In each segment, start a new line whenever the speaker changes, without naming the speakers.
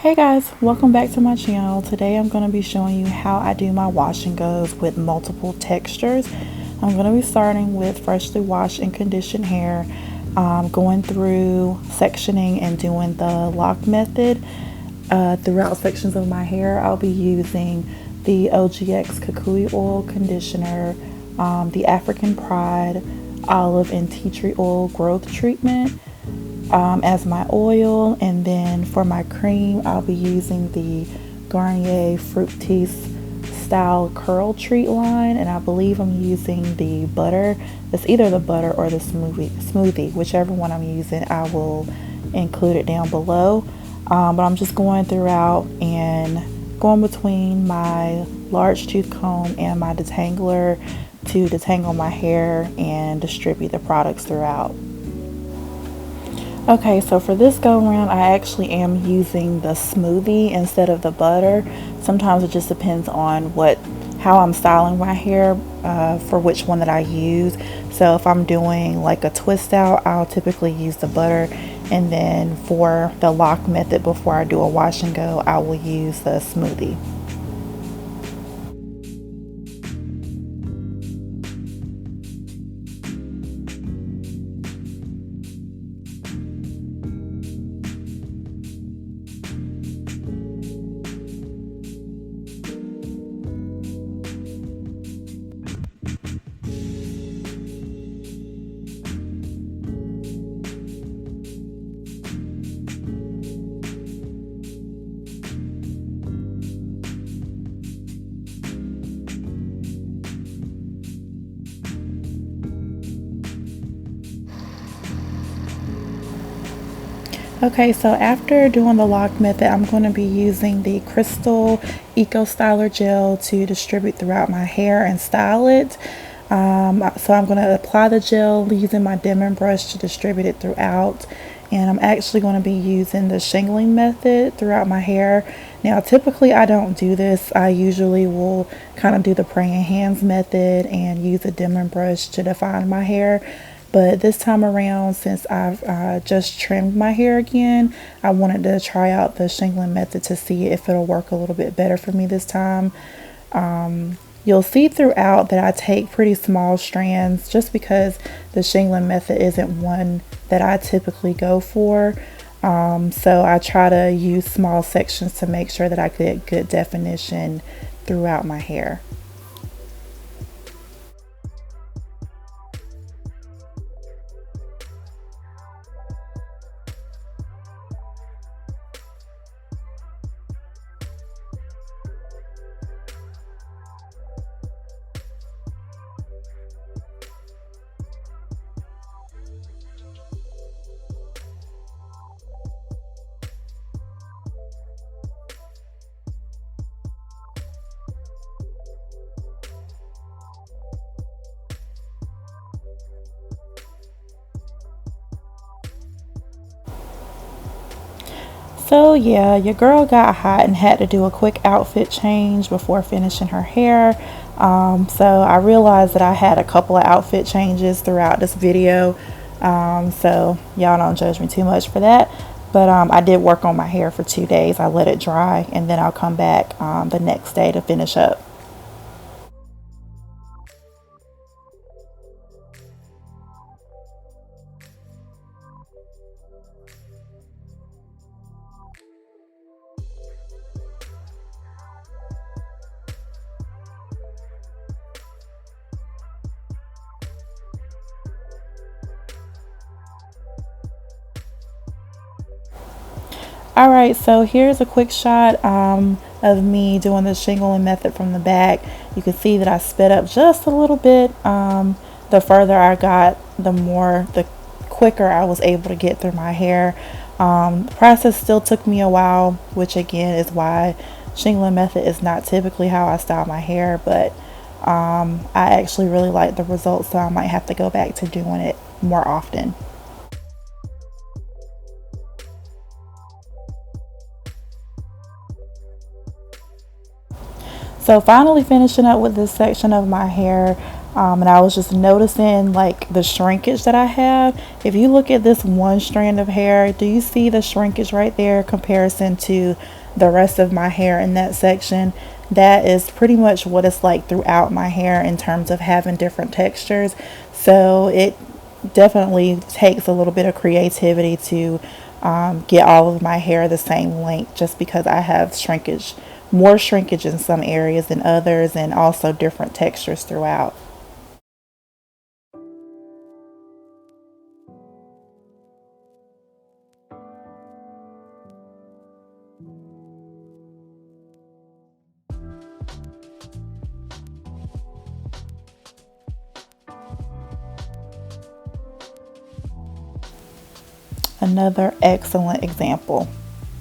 Hey guys, welcome back to my channel. Today I'm going to be showing you how I do my wash and goes with multiple textures. I'm going to be starting with freshly washed and conditioned hair, going through sectioning and doing the lock method. Throughout sections of my hair, I'll be using the OGX Kukui Oil Conditioner, the African Pride Olive and Tea Tree Oil Growth Treatment, as my oil, and then for my cream I'll be using the Garnier Fructis style curl treat line, and I believe I'm using the butter. It's either the butter or the smoothie, whichever one I'm using. I will include it down below, but I'm just going throughout and going between my large tooth comb and my detangler to detangle my hair and distribute the products throughout. Okay, so for this go around, I actually am using the smoothie instead of the butter. Sometimes it just depends on how I'm styling my hair, for which one that I use. So if I'm doing like a twist out, I'll typically use the butter, and then for the lock method before I do a wash and go, I will use the smoothie. Okay, so after doing the lock method, I'm going to be using the Crystal Eco Styler Gel to distribute throughout my hair and style it. So I'm going to apply the gel using my Denman brush to distribute it throughout. And I'm actually going to be using the shingling method throughout my hair. Now, typically I don't do this. I usually will kind of do the praying hands method and use a Denman brush to define my hair. But this time around, since I've just trimmed my hair again, I wanted to try out the shingling method to see if it'll work a little bit better for me this time. You'll see throughout that I take pretty small strands just because the shingling method isn't one that I typically go for. So I try to use small sections to make sure that I get good definition throughout my hair. So yeah, your girl got hot and had to do a quick outfit change before finishing her hair. So I realized that I had a couple of outfit changes throughout this video. So y'all don't judge me too much for that. But I did work on my hair for 2 days. I let it dry, and then I'll come back the next day to finish up. Alright, so here's a quick shot of me doing the shingling method from the back. You can see that I sped up just a little bit. The further I got, the quicker I was able to get through my hair. The process still took me a while, which again is why shingling method is not typically how I style my hair, but I actually really like the results, so I might have to go back to doing it more often. So finally finishing up with this section of my hair, And I was just noticing like the shrinkage that I have. If you look at this one strand of hair, do you see the shrinkage right there comparison to the rest of my hair in that section? That is pretty much what it's like throughout my hair in terms of having different textures. So it definitely takes a little bit of creativity to get all of my hair the same length, just because I have shrinkage, more shrinkage in some areas than others, and also different textures throughout. Another excellent example.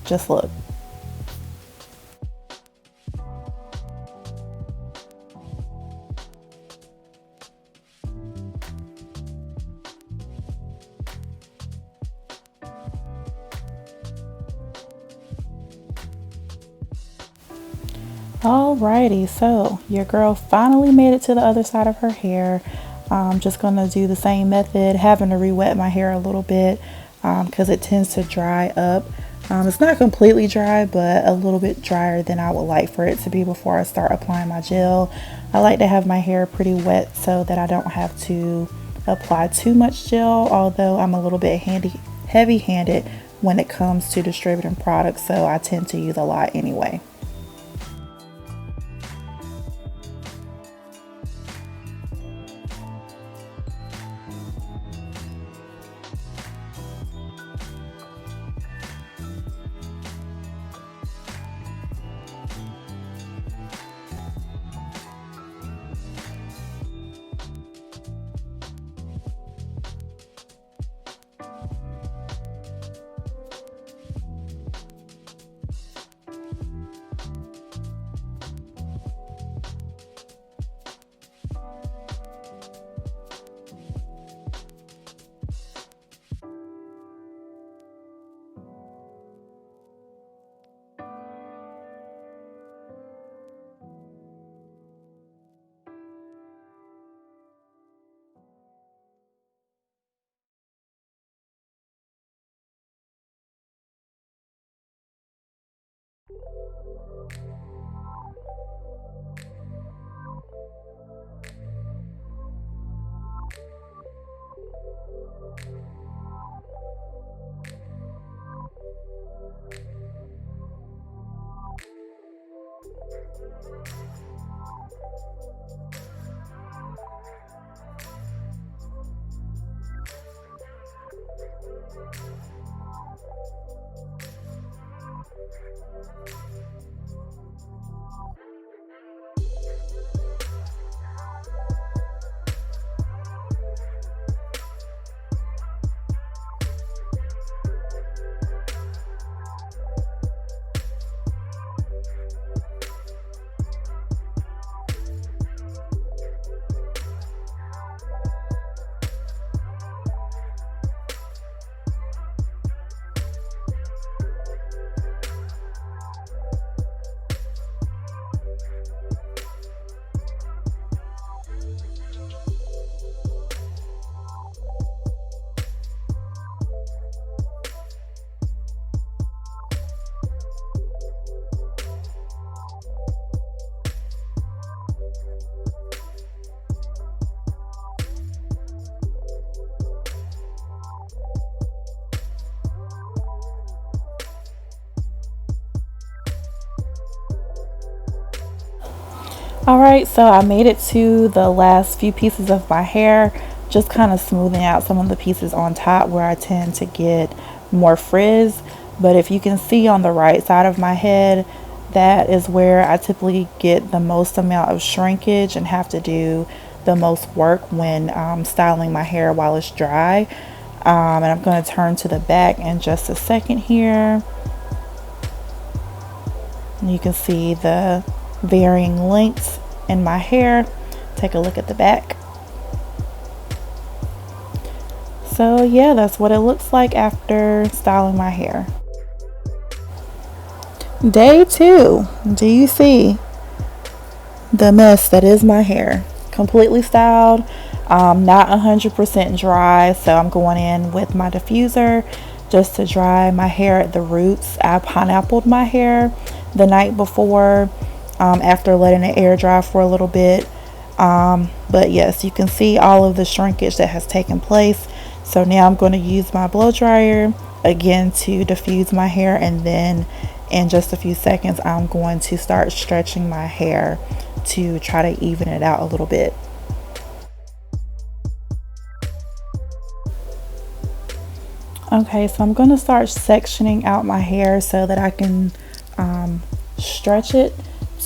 Just look. Alrighty, so your girl finally made it to the other side of her hair. I'm just gonna do the same method, having to re-wet my hair a little bit because it tends to dry up. It's not completely dry, but a little bit drier than I would like for it to be before I start applying my gel. I like to have my hair pretty wet so that I don't have to apply too much gel, although I'm a little bit heavy-handed when it comes to distributing products, so I tend to use a lot anyway. Alright, so I made it to the last few pieces of my hair, just kind of smoothing out some of the pieces on top where I tend to get more frizz. But if you can see on the right side of my head, that is where I typically get the most amount of shrinkage and have to do the most work when styling my hair while it's dry. And I'm going to turn to the back in just a second here. And you can see the varying lengths in my hair. Take a look at the back. So yeah, that's what it looks like after styling my hair. Day 2. Do you see the mess that is my hair? completely styled, not 100% dry. So I'm going in with my diffuser just to dry my hair at the roots. I pineappled my hair the night before, after letting it air dry for a little bit. But yes, you can see all of the shrinkage that has taken place. So now I'm going to use my blow dryer again to diffuse my hair, and then in just a few seconds I'm going to start stretching my hair to try to even it out a little bit. Okay, so I'm going to start sectioning out my hair so that I can stretch it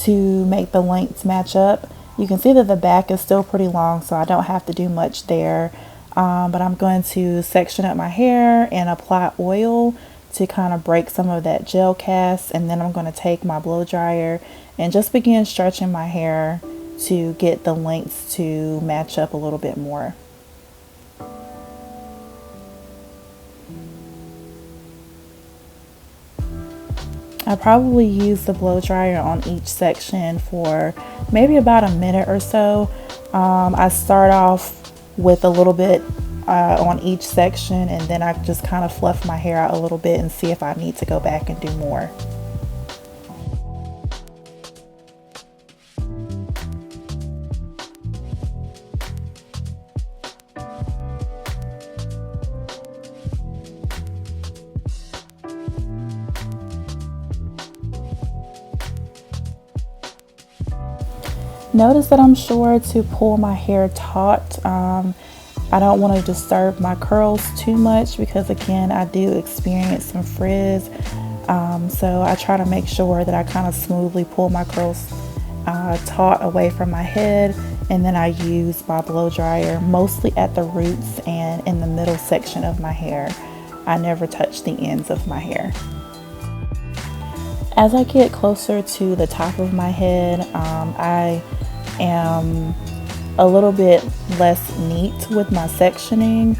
to make the lengths match up. You can see that the back is still pretty long, so I don't have to do much there. But I'm going to section up my hair and apply oil to kind of break some of that gel cast, and then I'm going to take my blow dryer and just begin stretching my hair to get the lengths to match up a little bit more. I probably use the blow dryer on each section for maybe about a minute or so. I start off with a little bit on each section, and then I just kind of fluff my hair out a little bit and see if I need to go back and do more. Notice that I'm sure to pull my hair taut. I don't want to disturb my curls too much because, again, I do experience some frizz. So I try to make sure that I kind of smoothly pull my curls taut away from my head, and then I use my blow dryer mostly at the roots and in the middle section of my hair. I never touch the ends of my hair. As I get closer to the top of my head, I am a little bit less neat with my sectioning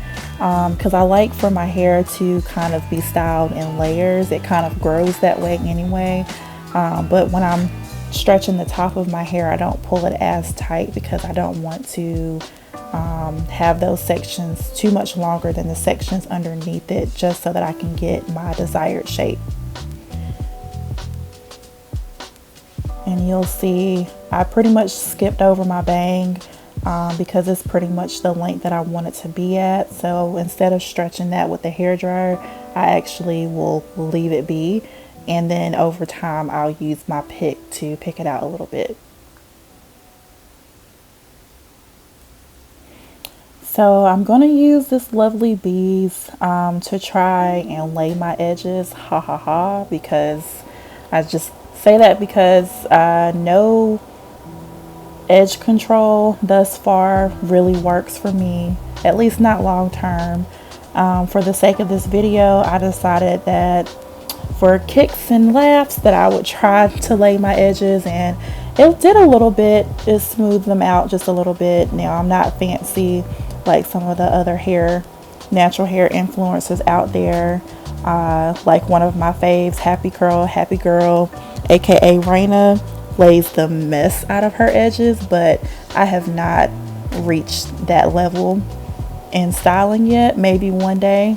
because I like for my hair to kind of be styled in layers. It kind of grows that way anyway, but when I'm stretching the top of my hair, I don't pull it as tight because I don't want to have those sections too much longer than the sections underneath it, just so that I can get my desired shape. And you'll see I pretty much skipped over my bang because it's pretty much the length that I want it to be at. So instead of stretching that with the hair dryer, I actually will leave it be, and then over time I'll use my pick to pick it out a little bit. So I'm going to use this Lovely Bees to try and lay my edges, ha ha ha, because I just say that because no edge control thus far really works for me, at least not long term. For the sake of this video, I decided that for kicks and laughs that I would try to lay my edges, and it did a little bit. It smoothed them out just a little bit. Now, I'm not fancy like some of the other natural hair influencers out there, like one of my faves, Happy Girl, aka Raina, lays the mess out of her edges, but I have not reached that level in styling yet. Maybe one day.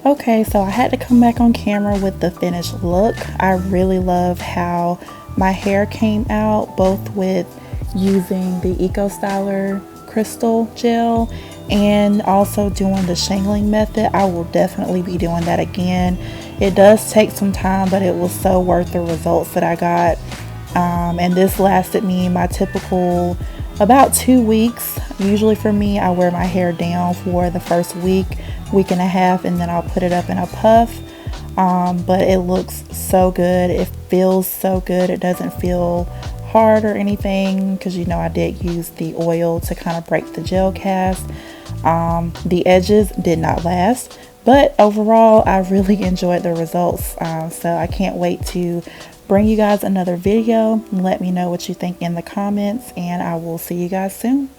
Okay, so I had to come back on camera with the finished look. I really love how my hair came out, both with using the Eco Styler crystal gel and also doing the shingling method. I will definitely be doing that again. It does take some time, but it was so worth the results that I got. And this lasted me my typical about 2 weeks. Usually for me, I wear my hair down for the first week and a half, and then I'll put it up in a puff. But it looks so good. It feels so good. It doesn't feel hard or anything because, you know, I did use the oil to kind of break the gel cast. The edges did not last, but overall I really enjoyed the results. So I can't wait to bring you guys another video. Let me know what you think in the comments, and I will see you guys soon.